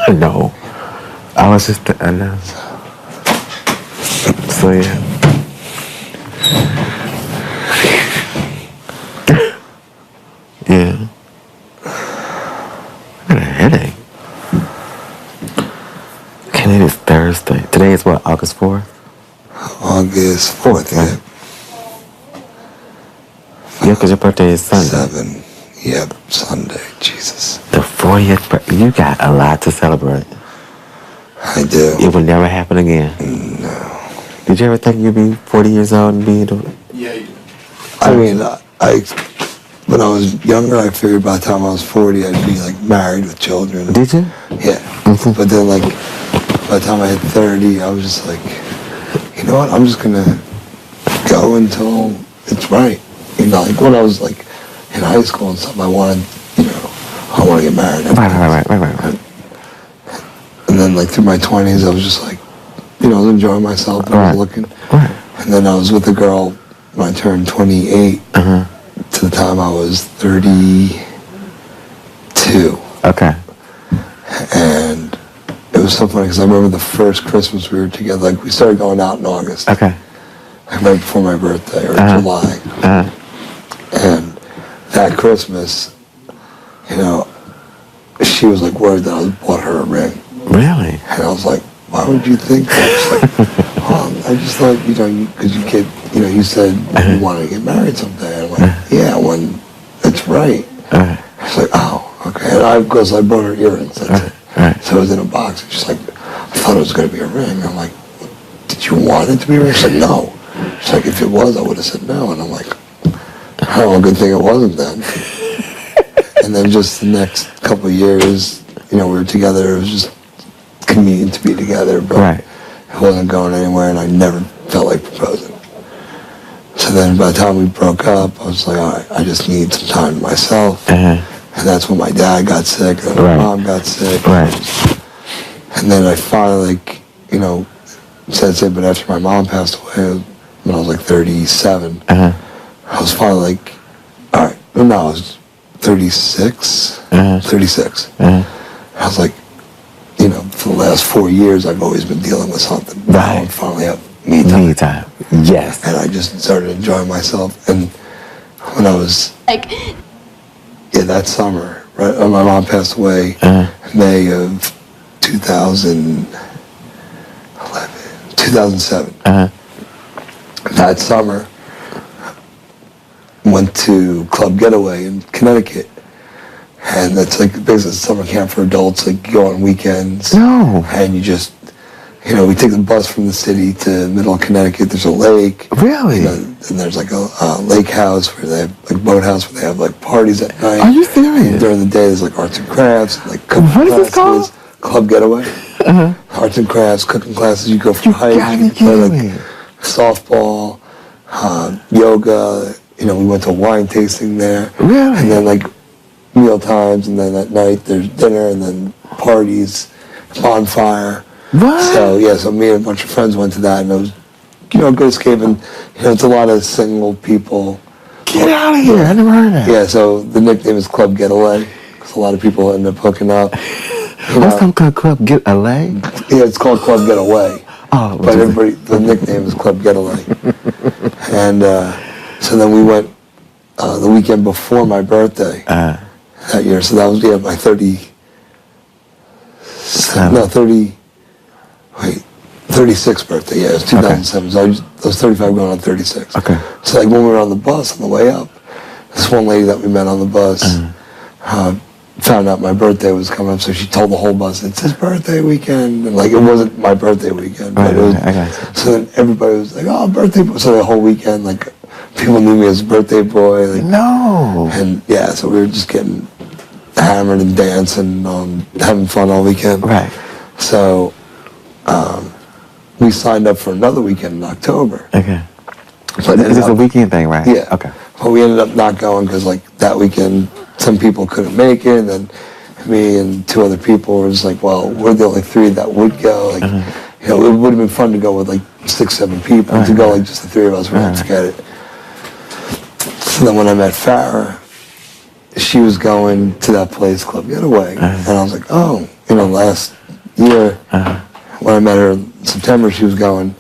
No. I was just, I know. So, yeah. Yeah. I got a headache. Okay, it is Thursday. Today is what, August 4th? August 4th, yeah. Yeah, because your birthday is Sunday. 7. Yep, Sunday. Jesus. The 40th birthday. You got a lot to celebrate. I do. It will never happen again. No. Did you ever think you'd be 40 years old and be the... Yeah, you do. I mean, when I was younger, I figured by the time I was 40, I'd be, like, married with children. Did you? Yeah. Mm-hmm. But then, like, by the time I hit 30, I was just like, you know what? I'm just going to go until it's right. You know, like, when I was, like, in high school and stuff, I wanted, you know, I want to get married. Right. And then, like, through my 20s, I was just, like, you know, I was enjoying myself. I was looking. Right. And then I was with a girl when I turned 28 to the time I was 32. Okay. And it was so funny because I remember the first Christmas we were together. Like, we started going out in August. Okay. Like, right before my birthday, or July. And that Christmas, you know, she was, like, worried that I bought her a ring. Really? And I was like, why would you think that? She's like, I just thought, you know, because you said you wanted to get married someday. I'm like, yeah, when it's right. She's like, oh, okay. And of course, I bought her earrings. That's it. So it was in a box. And she's like, I thought it was going to be a ring. I'm like, did you want it to be a ring? She's like, no. She's like, if it was, I would have said no. And I'm like, oh, good thing it wasn't then. And then just the next couple of years, you know, we were together. It was just convenient to be together, but it wasn't going anywhere, and I never felt like proposing. So then by the time we broke up, I was like, all right, I just need some time to myself. And that's when my dad got sick, and my mom got sick. And then I finally, like, you know, said, but after my mom passed away, when I was like 37, I was finally like, all right, no, I was 36. 36. I was like, you know, for the last 4 years, I've always been dealing with something. Now I finally have me time. Yes. And I just started enjoying myself. And when I was, that summer, right, my mom passed away in May of 2007. That summer, went to Club Getaway in Connecticut. And that's like basically a summer camp for adults. Like, you go on weekends. No. And you just, you know, we take the bus from the city to middle of Connecticut. There's a lake. Really? You know, and there's like a lake house where they have, like, boat house where they have like parties at night. Are you serious? And during the day, there's like arts and crafts, like cooking classes. What is this called? Club Getaway. Arts and crafts, cooking classes. You go for hikes. You play like softball, yoga. You know, we went to a wine tasting there. Really? And then like meal times, and then at night there's dinner, and then parties, bonfire. What? So yeah, so me and a bunch of friends went to that, and it was, you know, good escape. And you know, it's a lot of single people. Get out of here! I never heard of that. Yeah, so the nickname is Club Getaway because a lot of people end up hooking up. What's some Club Getaway? Yeah, it's called Club Getaway. Oh, but everybody, the nickname is Club Getaway. And so then we went the weekend before my birthday that year. So that was my 36th birthday. Yeah, it was 2007. So I was 35 going on 36. Okay. So like when we were on the bus on the way up, this one lady that we met on the bus found out my birthday was coming up, so she told the whole bus, it's his birthday weekend. And like, it wasn't my birthday weekend. But it was, I got you. So then everybody was like, oh, birthday boy. So the whole weekend, like, people knew me as birthday boy. Like, no. And yeah, so we were just getting hammered and dancing, having fun all weekend. Right. So we signed up for another weekend in October. Okay. But is this a weekend thing, right? Yeah. Okay. But we ended up not going because, like, that weekend, some people couldn't make it, and then me and two other people were just like, well, we're the only three that would go. Like, you know, it would have been fun to go with, like, 6-7 people. To go, like, just the three of us, we had to get it. So then when I met Farrah, she was going to that place, Club Getaway, and I was like, oh, you know, last year when I met her in September, she was going,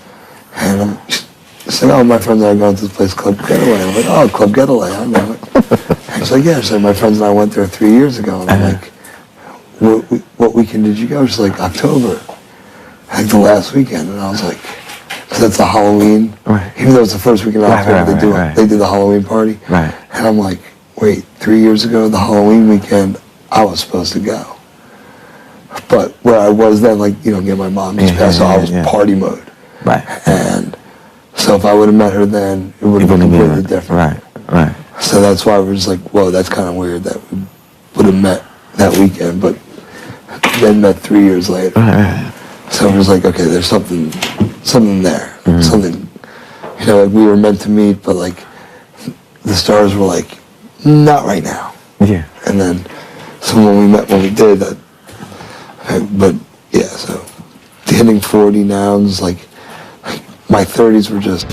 and she's like, oh, my friends and I are going to this place, Club Getaway. I'm like, oh, Club Getaway, I know it. She's like, yeah. She's like, my friends and I went there 3 years ago, and I'm like, what weekend did you go? She's like, October, like the last weekend, and I was like, because that's the Halloween, even though it's the first weekend of October, they do the Halloween party, and I'm like, wait, 3 years ago, the Halloween weekend, I was supposed to go. But where I was then, like, you know, again, my mom just passed, so I was party mode. And so if I would have met her then, it would have been completely different. So that's why we're just like, whoa, that's kind of weird that we would have met that weekend, but then met 3 years later. So it was like, okay, there's something there. Something, you know, like we were meant to meet, but like the stars were like, not right now. And then, so when we met, when we did that, but yeah, so hitting 40 now is like my 30s were just